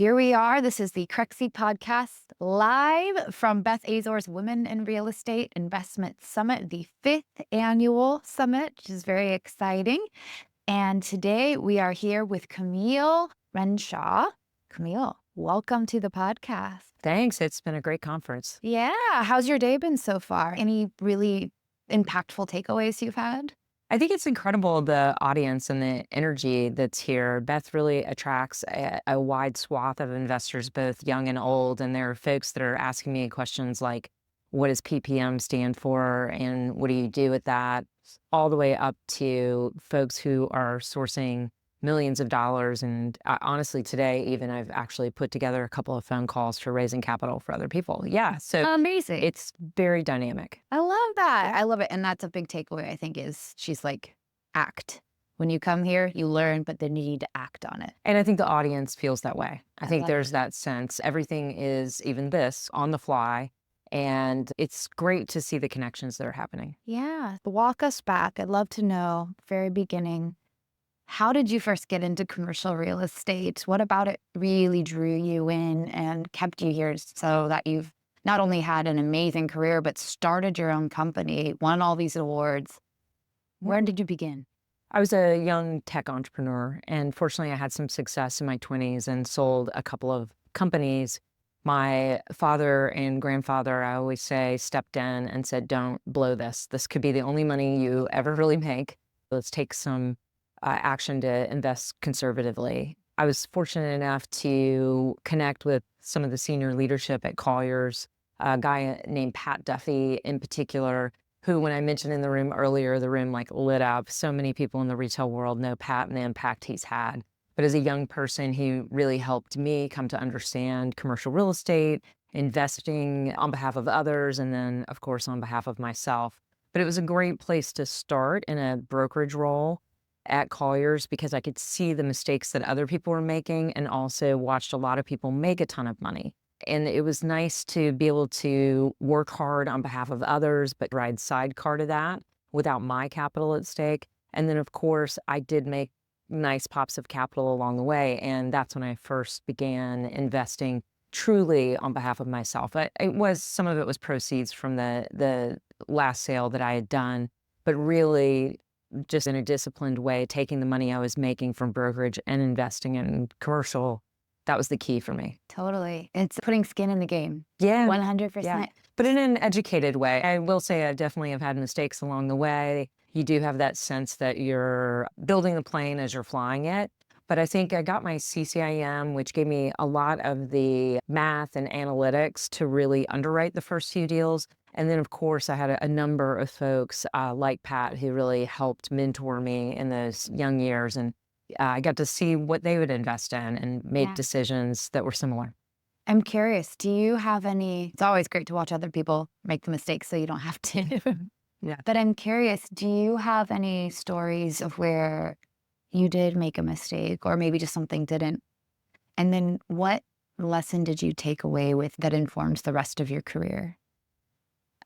Here we are. This is the Crexi Podcast live from Beth Azor's Women in Real Estate Investment Summit, the 5th annual summit, which is very exciting. And today we are here with Camille Renshaw. Camille, welcome to the podcast. Thanks. It's been a great conference. Yeah. How's your day been so far? Any really impactful takeaways you've had? I think it's incredible, the audience and the energy that's here. Beth really attracts a wide swath of investors, both young and old. And there are folks that are asking me questions like, what does PPM stand for? And what do you do with that? All the way up to folks who are sourcing millions of dollars. And honestly, today, even I've actually put together a couple of phone calls for raising capital for other people. Yeah. So Amazing. it's very dynamic. I love that. I love it. And that's a big takeaway, I think, is she's like, act. When you come here, you learn, but then you need to act on it. And I think the audience feels that way. I think love there's it. that sense. Everything is, even this, on the fly. And it's great to see the connections that are happening. Yeah. Walk us back. I'd love to know, very beginning, how did you first get into commercial real estate? What about it really drew you in and kept you here so that you've not only had an amazing career, but started your own company, won all these awards? Where did you begin? I was a young tech entrepreneur, and fortunately I had some success in my 20s and sold a couple of companies. My father and grandfather, I always say, stepped in and said, don't blow this. This could be the only money you ever really make. Let's take some action to invest conservatively. I was fortunate enough to connect with some of the senior leadership at Colliers, a guy named Pat Duffy in particular, who, when I mentioned in the room earlier, the room like lit up. So many people in the retail world know Pat and the impact he's had. But as a young person, he really helped me come to understand commercial real estate, investing on behalf of others, and then, of course, on behalf of myself. But it was a great place to start in a brokerage role at Colliers because I could see the mistakes that other people were making and also watched a lot of people make a ton of money. And it was nice to be able to work hard on behalf of others, but ride sidecar to that without my capital at stake. And then, of course, I did make nice pops of capital along the way. And that's when I first began investing truly on behalf of myself. Some of it was proceeds from the last sale that I had done, but really just in a disciplined way, taking the money I was making from brokerage and investing in commercial. That was the key for me. Totally. It's putting skin in the game. Yeah. 100%. Yeah. But in an educated way. I will say I definitely have had mistakes along the way. You do have that sense that you're building the plane as you're flying it. But I think I got my CCIM, which gave me a lot of the math and analytics to really underwrite the first few deals. And then, of course, I had a number of folks like Pat who really helped mentor me in those young years. And I got to see what they would invest in and make decisions that were similar. I'm curious, do you have it's always great to watch other people make the mistakes so you don't have to. Yeah. But I'm curious, do you have any stories of where you did make a mistake or maybe just something didn't? And then what lesson did you take away with that informs the rest of your career?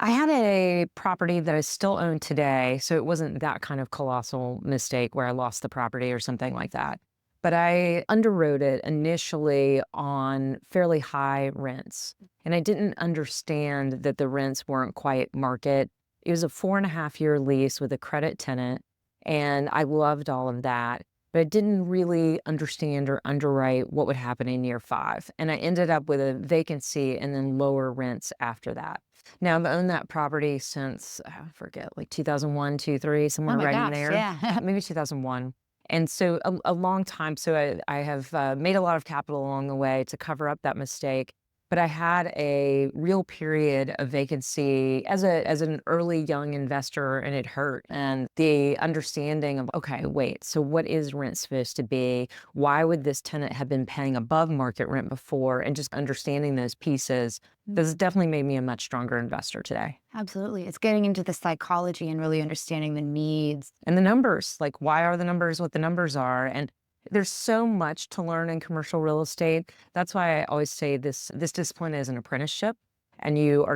I had a property that I still own today, so it wasn't that kind of colossal mistake where I lost the property or something like that. But I underwrote it initially on fairly high rents, and I didn't understand that the rents weren't quite market. It was a 4.5-year lease with a credit tenant, and I loved all of that, but I didn't really understand or underwrite what would happen in year 5. And I ended up with a vacancy and then lower rents after that. Now, I've owned that property since, I forget, like 2001, 2003, somewhere right in there. Yeah. Maybe 2001. And so a long time. So I have made a lot of capital along the way to cover up that mistake. But I had a real period of vacancy as an early young investor, and it hurt. And the understanding of, okay, wait, so what is rent supposed to be? Why would this tenant have been paying above market rent before? And just understanding those pieces, this has definitely made me a much stronger investor today. Absolutely. It's getting into the psychology and really understanding the needs. And the numbers, like why are the numbers what the numbers are? And there's so much to learn in commercial real estate. That's why I always say this discipline is an apprenticeship, and you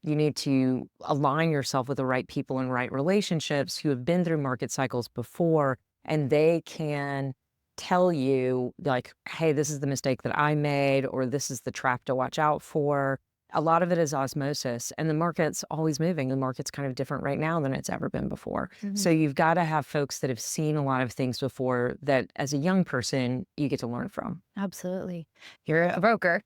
need to align yourself with the right people and right relationships who have been through market cycles before, and they can tell you like, hey, this is the mistake that I made, or this is the trap to watch out for. A lot of it is osmosis, and the market's always moving. The market's kind of different right now than it's ever been before. So you've got to have folks that have seen a lot of things before that as a young person, you get to learn from. Absolutely. You're a broker.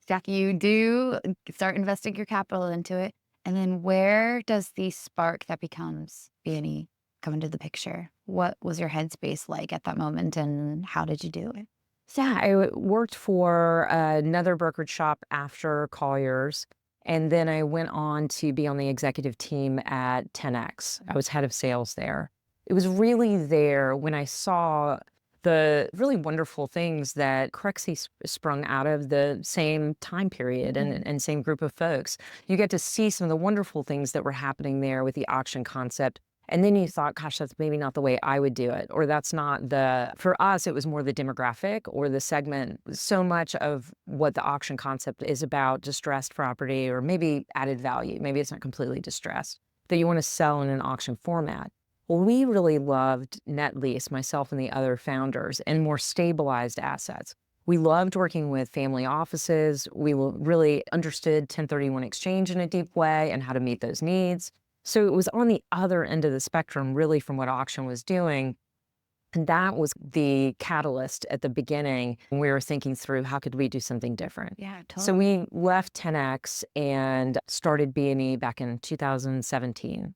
Jackie, you do start investing your capital into it. And then where does the spark that becomes B&E come into the picture? What was your headspace like at that moment, and how did you do it? Yeah, I worked for another brokerage shop after Colliers, and then I went on to be on the executive team at 10X. I was head of sales there. It was really there when I saw the really wonderful things that Crexi sprung out of the same time period and same group of folks. You get to see some of the wonderful things that were happening there with the auction concept. And then you thought, gosh, that's maybe not the way I would do it. Or that's not for us, it was more the demographic or the segment. So much of what the auction concept is about distressed property or maybe added value. Maybe it's not completely distressed that you want to sell in an auction format. Well, we really loved net lease, myself and the other founders, and more stabilized assets. We loved working with family offices. We really understood 1031 exchange in a deep way and how to meet those needs. So it was on the other end of the spectrum, really, from what auction was doing. And that was the catalyst at the beginning when we were thinking through how could we do something different. Yeah, So totally. we left 10X and started B&E back in 2017.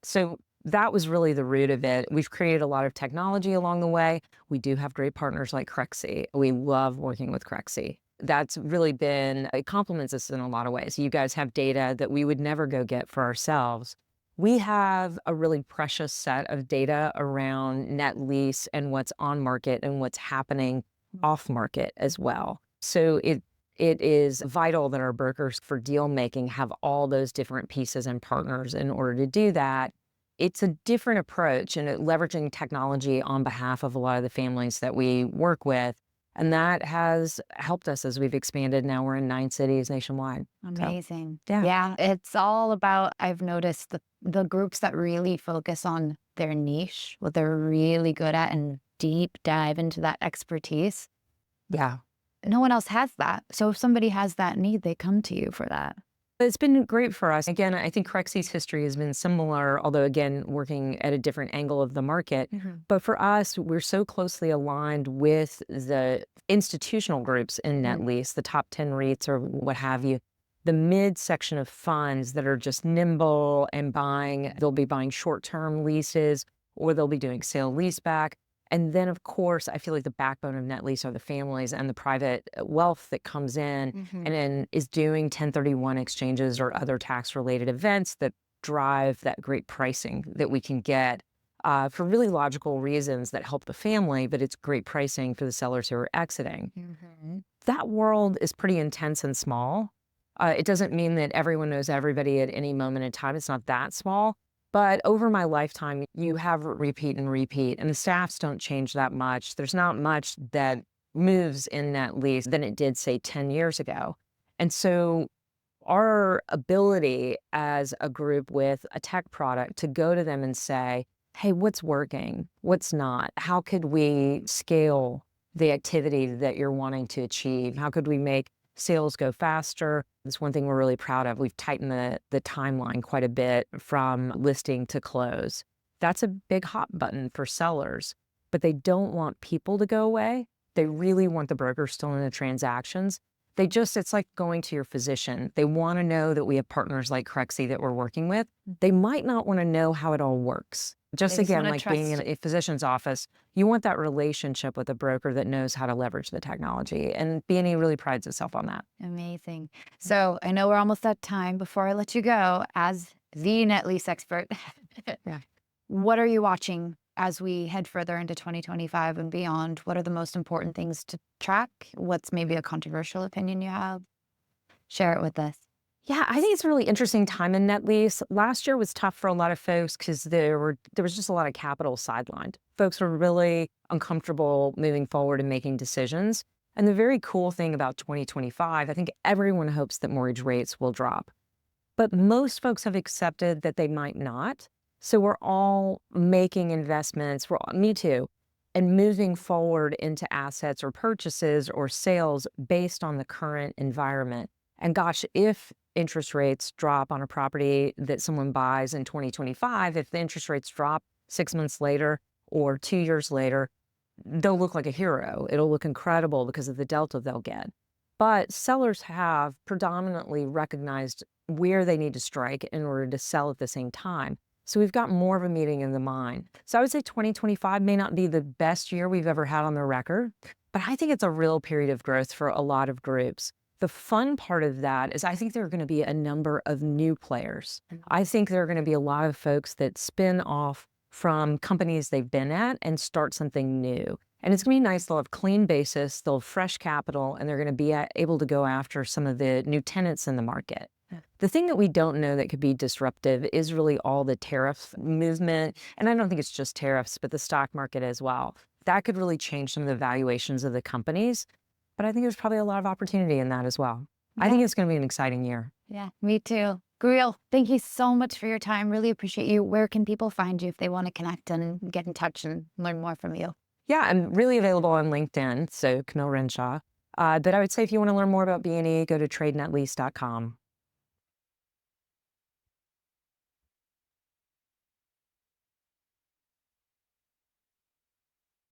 So that was really the root of it. We've created a lot of technology along the way. We do have great partners like Crexi. We love working with Crexi. That's really it complements us in a lot of ways. You guys have data that we would never go get for ourselves. We have a really precious set of data around net lease and what's on market and what's happening off market as well. So it is vital that our brokers for deal making have all those different pieces and partners in order to do that. It's a different approach and leveraging technology on behalf of a lot of the families that we work with. And that has helped us as we've expanded. Now we're in 9 cities nationwide. Amazing. Yeah. Yeah, it's all about, I've noticed the groups that really focus on their niche, what they're really good at, and deep dive into that expertise. Yeah. No one else has that. So if somebody has that need, they come to you for that. It's been great for us. Again, I think Crexi's history has been similar, although again, working at a different angle of the market. But for us, we're so closely aligned with the institutional groups in net lease, the top 10 REITs or what have you, the mid section of funds that are just nimble and they'll be buying short-term leases or they'll be doing sale leaseback. And then, of course, I feel like the backbone of net lease are the families and the private wealth that comes in and then is doing 1031 exchanges or other tax-related events that drive that great pricing that we can get for really logical reasons that help the family, but it's great pricing for the sellers who are exiting. That world is pretty intense and small. It doesn't mean that everyone knows everybody at any moment in time. It's not that small. But over my lifetime, you have repeat, and the staffs don't change that much. There's not much that moves in net lease than it did, say, 10 years ago. And so our ability as a group with a tech product to go to them and say, hey, what's working? What's not? How could we scale the activity that you're wanting to achieve? How could we make sales go faster? That's one thing we're really proud of. We've tightened the timeline quite a bit from listing to close. That's a big hot button for sellers, but they don't want people to go away. They really want the broker still in the transactions. It's like going to your physician. They want to know that we have partners like Crexi that we're working with. They might not want to know how it all works. Just again, like being in a physician's office, you want that relationship with a broker that knows how to leverage the technology. And B&E really prides itself on that. Amazing. So I know we're almost at time. Before I let you go, as the net lease expert, what are you watching as we head further into 2025 and beyond? What are the most important things to track? What's maybe a controversial opinion you have? Share it with us. Yeah, I think it's a really interesting time in net lease. Last year was tough for a lot of folks because there was just a lot of capital sidelined. Folks were really uncomfortable moving forward and making decisions. And the very cool thing about 2025, I think everyone hopes that mortgage rates will drop. But most folks have accepted that they might not. So we're all making investments, me too, and moving forward into assets or purchases or sales based on the current environment. And gosh, if interest rates drop on a property that someone buys in 2025, if the interest rates drop 6 months later or 2 years later, they'll look like a hero. It'll look incredible because of the delta they'll get. But sellers have predominantly recognized where they need to strike in order to sell at the same time. So we've got more of a meeting in the mind. So I would say 2025 may not be the best year we've ever had on the record, but I think it's a real period of growth for a lot of groups. The fun part of that is I think there are going to be a number of new players. I think there are going to be a lot of folks that spin off from companies they've been at and start something new. And it's going to be nice. They'll have clean basis, they'll have fresh capital, and they're going to be able to go after some of the new tenants in the market. The thing that we don't know that could be disruptive is really all the tariff movement. And I don't think it's just tariffs, but the stock market as well. That could really change some of the valuations of the companies. But I think there's probably a lot of opportunity in that as well. I think it's going to be an exciting year. Yeah, me too. Guriel, thank you so much for your time. Really appreciate you. Where can people find you if they want to connect and get in touch and learn more from you? Yeah, I'm really available on LinkedIn, so Camille Renshaw. But I would say if you want to learn more about B+E, go to tradenetlease.com.